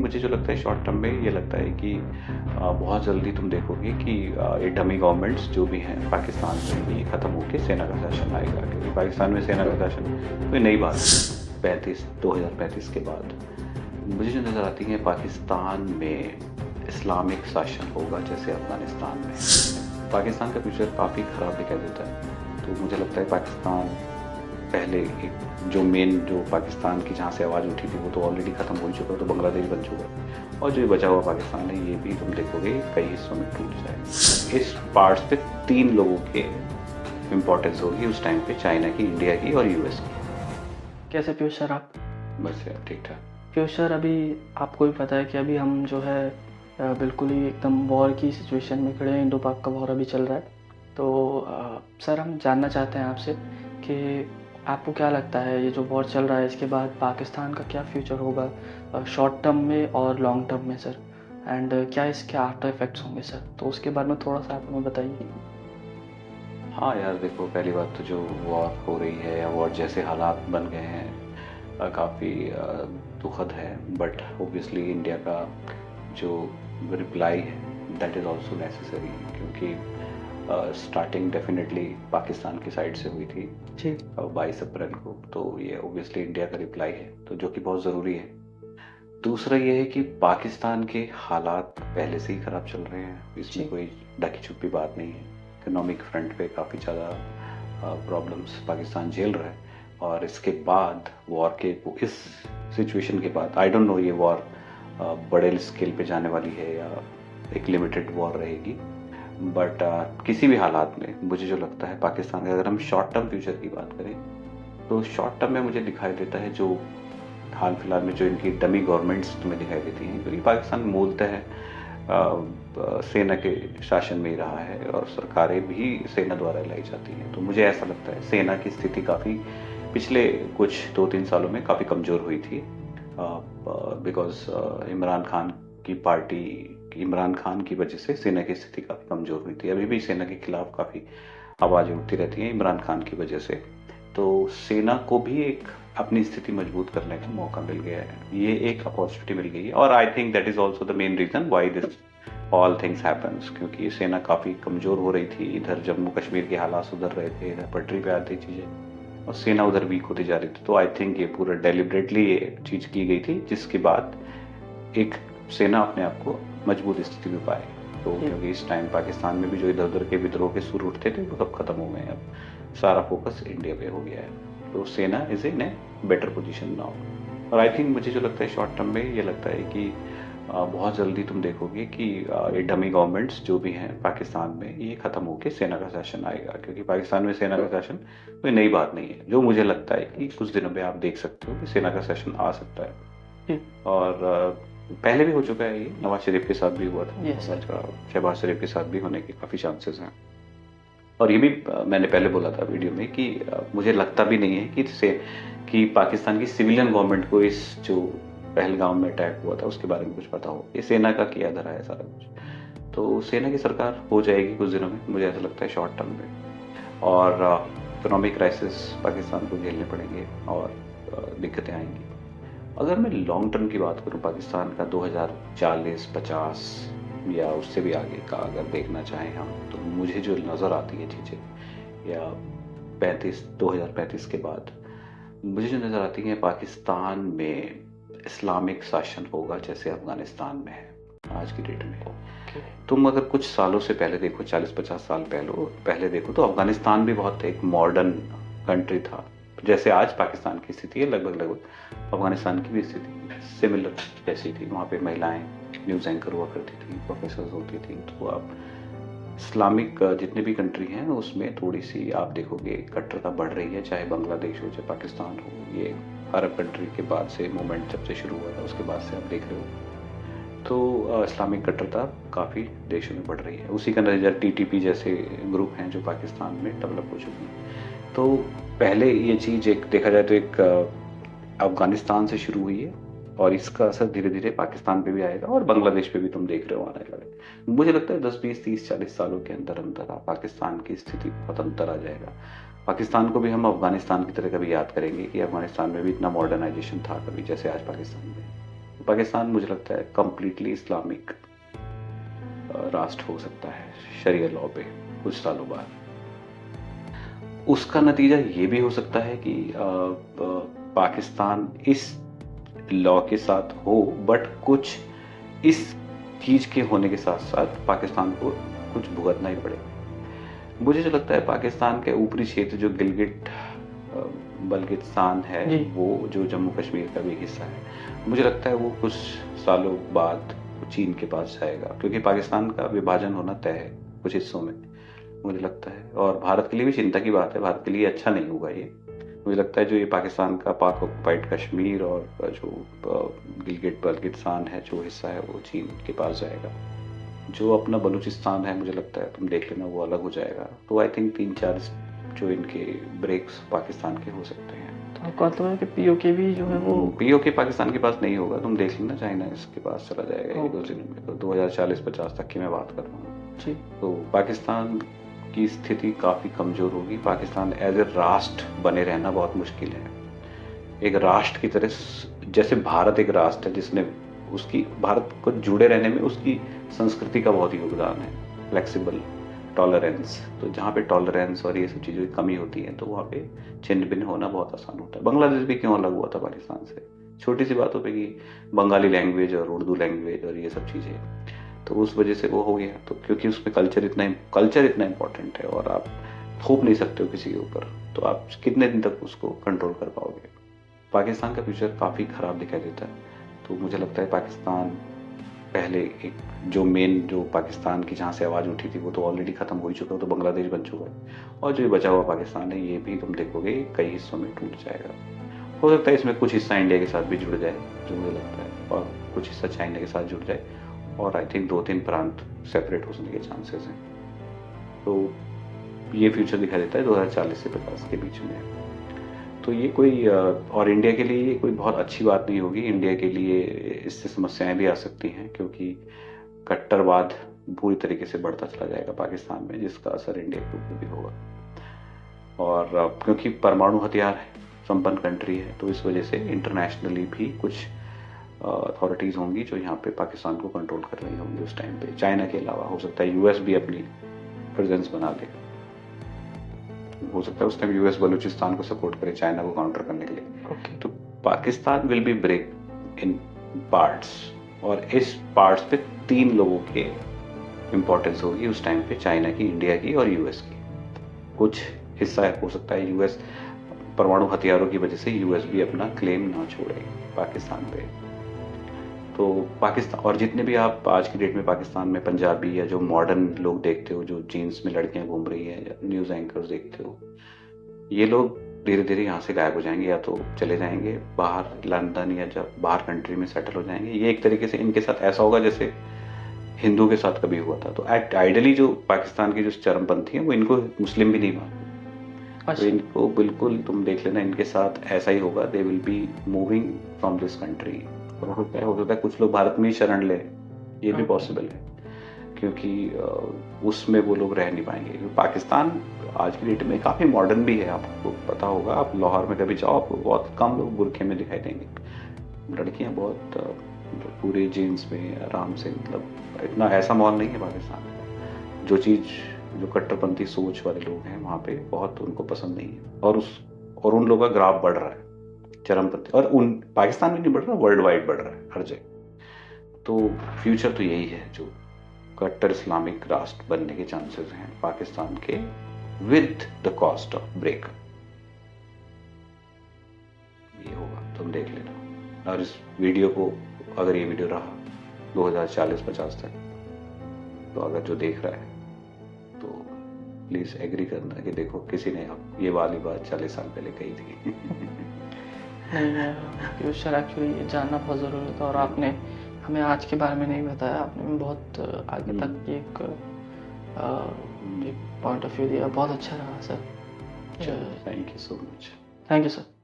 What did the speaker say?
मुझे जो लगता है शॉर्ट टर्म में ये लगता है कि बहुत जल्दी तुम देखोगे कि ये डमी गवर्नमेंट्स जो भी हैं पाकिस्तान में ये ख़त्म होकर सेना का शासन आएगा, क्योंकि पाकिस्तान में सेना का शासन कोई नई बात नहीं। 2035 के बाद मुझे जो नज़र आती है पाकिस्तान में इस्लामिक शासन होगा जैसे अफगानिस्तान में। पाकिस्तान का फ्यूचर काफ़ी ख़राब दिखाई देता है। तो मुझे लगता है पाकिस्तान पहले एक जो पाकिस्तान की जहाँ से आवाज़ उठी थी वो तो ऑलरेडी ख़त्म हो चुका है, तो बांग्लादेश बन चुका है। और जो ये बचा हुआ पाकिस्तान है ये भी तुम देखोगे कई हिस्सों में टूट जाए। इस पार्ट्स पे 3 लोगों के इम्पोर्टेंस होगी उस टाइम पे, चाइना की, इंडिया की और यूएस की। कैसे पीयूष सर आप? बस यार ठीक ठाक। पीयूष सर अभी आपको भी पता है कि अभी हम जो है बिल्कुल ही एकदम वॉर की सिचुएशन में खड़े हैं। इंडो पाक का वॉर अभी चल रहा है। तो सर हम जानना चाहते हैं आपसे कि आपको क्या लगता है ये जो वॉर चल रहा है इसके बाद पाकिस्तान का क्या फ्यूचर होगा शॉर्ट टर्म में और लॉन्ग टर्म में सर, एंड क्या इसके आफ्टर इफेक्ट्स होंगे सर, तो उसके बारे में थोड़ा सा आप हमें बताइए। हाँ यार देखो, पहली बात तो जो वॉर हो रही है या वॉर जैसे हालात बन गए हैं काफ़ी दुखद है। बट ओबियसली इंडिया का जो रिप्लाई है दैट इज़ ऑल्सो नेसेसरी, क्योंकि स्टार्टिंग डेफिनेटली पाकिस्तान की साइड से हुई थी जी 22 अप्रैल को। तो ये ओबियसली इंडिया का रिप्लाई है, तो जो कि बहुत ज़रूरी है। दूसरा ये है कि पाकिस्तान के हालात पहले से ही ख़राब चल रहे हैं, इसमें कोई ढकी छुपी बात नहीं है। इकोनॉमिक फ्रंट पे काफ़ी ज़्यादा प्रॉब्लम्स पाकिस्तान झेल रहा है। और इसके बाद वॉर के इस सिचुएशन के बाद आई डोंट नो ये वॉर बड़े स्केल पे जाने वाली है या एक लिमिटेड वॉर रहेगी। बट किसी भी हालात में मुझे जो लगता है पाकिस्तान का, अगर हम शॉर्ट टर्म फ्यूचर की बात करें तो शॉर्ट टर्म में मुझे दिखाई देता है जो हाल फिलहाल में जो इनकी डमी गवर्नमेंट्स तुम्हें दिखाई देती हैं, क्योंकि पाकिस्तान मूलतः है सेना के शासन में ही रहा है और सरकारें भी सेना द्वारा लाई जाती हैं। तो मुझे ऐसा लगता है सेना की स्थिति काफ़ी पिछले कुछ 2-3 सालों में काफ़ी कमज़ोर हुई थी, बिकॉज इमरान खान की वजह से सेना की स्थिति काफ़ी कमज़ोर हुई थी। अभी भी सेना के खिलाफ काफ़ी आवाज़ें उठती रहती हैं इमरान खान की वजह से। तो सेना को भी एक अपनी स्थिति मजबूत करने का मौका मिल गया है, ये एक अपॉर्चुनिटी मिल गई है। और I think that is also the main reason why this all things happens, क्योंकि सेना काफ़ी कमज़ोर हो रही थी। इधर जम्मू कश्मीर के हालात सुधर रहे थे, इधर पटरी पे आती चीज़ें, और सेना उधर वीक होती जा रही थी। तो आई थिंक ये पूरा डेलिबरेटली ये चीज़ की गई थी, जिसके बाद एक सेना अपने आप को मजबूत स्थिति में पाए। तो क्योंकि इस टाइम पाकिस्तान में भी जो इधर उधर के विद्रोह के सुर उठते थे वो सब खत्म हो गए हैं। अब सारा फोकस इंडिया पे हो गया है, तो सेना is in a better position now. और आई थिंक मुझे जो लगता है शॉर्ट टर्म में ये लगता है कि बहुत जल्दी तुम देखोगे कि ये डमी गवर्नमेंट्स जो भी हैं पाकिस्तान में ये ख़त्म होकर सेना का शासन आएगा, क्योंकि पाकिस्तान में सेना का शासन कोई नई बात नहीं है। जो मुझे लगता है कि कुछ दिनों में आप देख सकते हो कि सेना का शासन आ सकता है। और पहले भी हो चुका है, ये नवाज शरीफ के साथ भी हुआ था, शहबाज शरीफ के साथ भी होने के काफ़ी चांसेस हैं। और ये भी मैंने पहले बोला था वीडियो में कि मुझे लगता भी नहीं है कि पाकिस्तान की सिविलियन गवर्नमेंट को इस जो पहलगाम में अटैक हुआ था उसके बारे में कुछ पता हो। ये सेना का किया धरा है सारा कुछ। तो सेना की सरकार हो जाएगी कुछ दिनों में, मुझे ऐसा लगता है शॉर्ट टर्म में। और इकोनॉमिक क्राइसिस पाकिस्तान को झेलने पड़ेंगे और दिक्कतें आएंगी। अगर मैं लॉन्ग टर्म की बात करूं पाकिस्तान का 2040-50 या उससे भी आगे का अगर देखना चाहें हम, तो मुझे जो नज़र आती है चीज़ें, या 2035 के बाद मुझे जो नज़र आती है पाकिस्तान में इस्लामिक शासन होगा जैसे अफगानिस्तान में है आज की डेट में। तुम अगर कुछ सालों से पहले देखो, 40-50 साल पहले देखो, तो अफगानिस्तान भी बहुत एक मॉडर्न कंट्री था। जैसे आज पाकिस्तान की स्थिति है, लगभग अफगानिस्तान की भी स्थिति सिमिलर जैसी थी। वहाँ पे महिलाएं न्यूज़ एंकर हुआ करती थी, प्रोफेसर्स होती थी। तो आप इस्लामिक जितने भी कंट्री हैं उसमें थोड़ी सी आप देखोगे कट्टरता बढ़ रही है, चाहे बांग्लादेश हो चाहे पाकिस्तान हो। ये अरब कंट्री के बाद से मूवमेंट जब से शुरू हुआ था उसके बाद से आप देख रहे हो, तो इस्लामिक कट्टरता काफ़ी देशों में बढ़ रही है। उसी का नतीजा TTP जैसे ग्रुप हैं जो पाकिस्तान में डेवलप हो चुके हैं। तो पहले ये चीज़ एक देखा जाए तो एक अफगानिस्तान से शुरू हुई है और इसका असर धीरे धीरे पाकिस्तान पे भी आएगा और बांग्लादेश पे भी तुम देख रहे हो आने वाले। मुझे लगता है 10-20-30-40 सालों के अंदर पाकिस्तान की स्थिति बहुत अंतर आ जाएगा। पाकिस्तान को भी हम अफगानिस्तान की तरह कभी याद करेंगे कि अफगानिस्तान में भी इतना मॉडर्नाइजेशन था कभी जैसे आज पाकिस्तान में। पाकिस्तान मुझे लगता है कंप्लीटली इस्लामिक राष्ट्र हो सकता है शरिया लॉ पे कुछ सालों बाद। उसका नतीजा ये भी हो सकता है कि पाकिस्तान इस लॉ के साथ हो, बट कुछ इस चीज के होने के साथ साथ पाकिस्तान को कुछ भुगतना ही पड़े। मुझे जो लगता है पाकिस्तान के ऊपरी क्षेत्र जो गिलगिट बल्गिस्तान है, वो जो जम्मू कश्मीर का भी हिस्सा है, मुझे लगता है वो कुछ सालों बाद चीन के पास जाएगा, क्योंकि पाकिस्तान का विभाजन होना तय है कुछ हिस्सों में मुझे लगता है। और भारत के लिए भी चिंता की बात है, भारत के लिए अच्छा नहीं होगा ये। मुझे लगता है जो ये पाकिस्तान का पाक ऑक्युपाइड कश्मीर और जो गिलगिट बल्गिस्तान है जो हिस्सा है वो चीन के पास जाएगा। जो अपना बलूचिस्तान है मुझे लगता है तुम देख लेना वो अलग हो जाएगा। तो आई थिंक 3-4 जो इनके ब्रेक्स पाकिस्तान के हो सकते हैं। तो आपका मतलब है कि पीओके भी जो है वो पीओके पाकिस्तान के पास नहीं होगा, तुम देख लेना, चाइना इसके पास चला जाएगा 1-2 दिनों में। तो 2040-50 तक की मैं बात कर रहा हूँ जी। तो पाकिस्तान की स्थिति काफ़ी कमज़ोर होगी। पाकिस्तान एज ए राष्ट्र बने रहना बहुत मुश्किल है। एक राष्ट्र की तरह, जैसे भारत एक राष्ट्र है जिसने उसकी भारत को जुड़े रहने में उसकी संस्कृति का बहुत योगदान है, फ्लेक्सिबल, टॉलरेंस। तो जहाँ पे टॉलरेंस और ये सब चीज़ों की कमी होती है तो वहाँ पे छिन्न भिन्न होना बहुत आसान होता है। बांग्लादेश भी क्यों अलग हुआ था पाकिस्तान से, छोटी सी बातों पे कि बंगाली लैंग्वेज और उर्दू लैंग्वेज और ये सब चीज़ें, तो उस वजह से वो हो गया। तो क्योंकि उसमें कल्चर इतना इम्पोर्टेंट है और आप थोप नहीं सकते हो किसी के ऊपर, तो आप कितने दिन तक उसको कंट्रोल कर पाओगे। पाकिस्तान का फ्यूचर काफ़ी ख़राब दिखाई देता है। तो मुझे लगता है पाकिस्तान पहले एक जो पाकिस्तान की जहाँ से आवाज़ उठी थी वो तो ऑलरेडी ख़त्म हो ही चुका है, तो बांग्लादेश बन चुका है। और जो ये बचा हुआ पाकिस्तान है ये भी तुम देखोगे कई हिस्सों में टूट जाएगा। हो सकता है इसमें कुछ हिस्सा इंडिया के साथ भी जुड़ जाए जो मुझे लगता है, और कुछ हिस्सा चाइना के साथ जुड़ जाए, और आई थिंक 2-3 प्रांत सेपरेट होने के चांसेस हैं। तो ये फ्यूचर दिखाई देता है 2040 से 50 के बीच में। तो ये कोई और इंडिया के लिए ये कोई बहुत अच्छी बात नहीं होगी। इंडिया के लिए इससे समस्याएं भी आ सकती हैं, क्योंकि कट्टरवाद पूरी तरीके से बढ़ता चला जाएगा पाकिस्तान में, जिसका असर इंडिया के ऊपर भी होगा। और क्योंकि परमाणु हथियार संपन्न कंट्री है तो इस वजह से इंटरनेशनली भी कुछ अथॉरिटीज़ होंगी जो यहाँ पे पाकिस्तान को कंट्रोल कर रही होंगी उस टाइम पे। चाइना के अलावा हो सकता है यूएस भी अपनी प्रेजेंस बना ले, हो सकता है उस टाइम यूएस बलूचिस्तान को सपोर्ट करे चाइना को काउंटर करने के लिए। तो Pakistan will be break in parts, और इस पार्ट्स पे 3 लोगों के इम्पोर्टेंस होगी उस टाइम पे, चाइना की, इंडिया की और यूएस की। कुछ हिस्सा हो सकता है यूएस परमाणु हथियारों की वजह से यूएस भी अपना क्लेम ना छोड़े पाकिस्तान पे। तो पाकिस्तान, और जितने भी आप आज की डेट में पाकिस्तान में पंजाबी या जो मॉडर्न लोग देखते हो, जो जीन्स में लड़कियां घूम रही है या न्यूज़ एंकर्स देखते हो, ये लोग धीरे धीरे यहाँ से गायब हो जाएंगे, या तो चले जाएंगे बाहर लंदन या जब बाहर कंट्री में सेटल हो जाएंगे। ये एक तरीके से इनके साथ ऐसा होगा जैसे हिंदू के साथ कभी हुआ था। तो आइडली जो पाकिस्तान की जो चरमपंथी है वो इनको मुस्लिम भी नहीं मानते। तो इनको बिल्कुल तुम देख लेना, इनके साथ ऐसा ही होगा। They will be moving from this country. हो सकता है कुछ लोग भारत में ही शरण ले, ये भी पॉसिबल है, क्योंकि उसमें वो लोग रह नहीं पाएंगे। पाकिस्तान आज की डेट में काफ़ी मॉडर्न भी है, आपको पता होगा। आप लाहौर में कभी जाओ, आपको बहुत कम लोग बुरखे में दिखाई देंगे, लड़कियां बहुत पूरे जीन्स में आराम से, मतलब इतना ऐसा माहौल नहीं है पाकिस्तान में। जो चीज़ जो कट्टरपंथी सोच वाले लोग हैं वहाँ पे बहुत उनको पसंद नहीं है, और उन लोगों का ग्राफ बढ़ रहा है चरमपंथी, और उन पाकिस्तान में नहीं बढ़ रहा, वर्ल्ड वाइड बढ़ रहा है हर जगह। तो फ्यूचर तो यही है, जो कट्टर इस्लामिक राष्ट्र बनने के चांसेस हैं पाकिस्तान के, with the cost of break. ये होगा, तुम देख लेना। और इस वीडियो को, अगर ये वीडियो रहा 2040-50 तक, तो अगर जो देख रहा है तो प्लीज एग्री करना कि देखो किसी ने ये वाली बात 40 साल पहले कही थी। नहीं, फ्यूचर एक्चुअली ये जानना बहुत ज़रूरी था, और आपने हमें आज के बारे में नहीं बताया। आपने बहुत आगे तक एक पॉइंट ऑफ व्यू दिया, बहुत अच्छा रहा sir. Thank you so much. Thank you sir.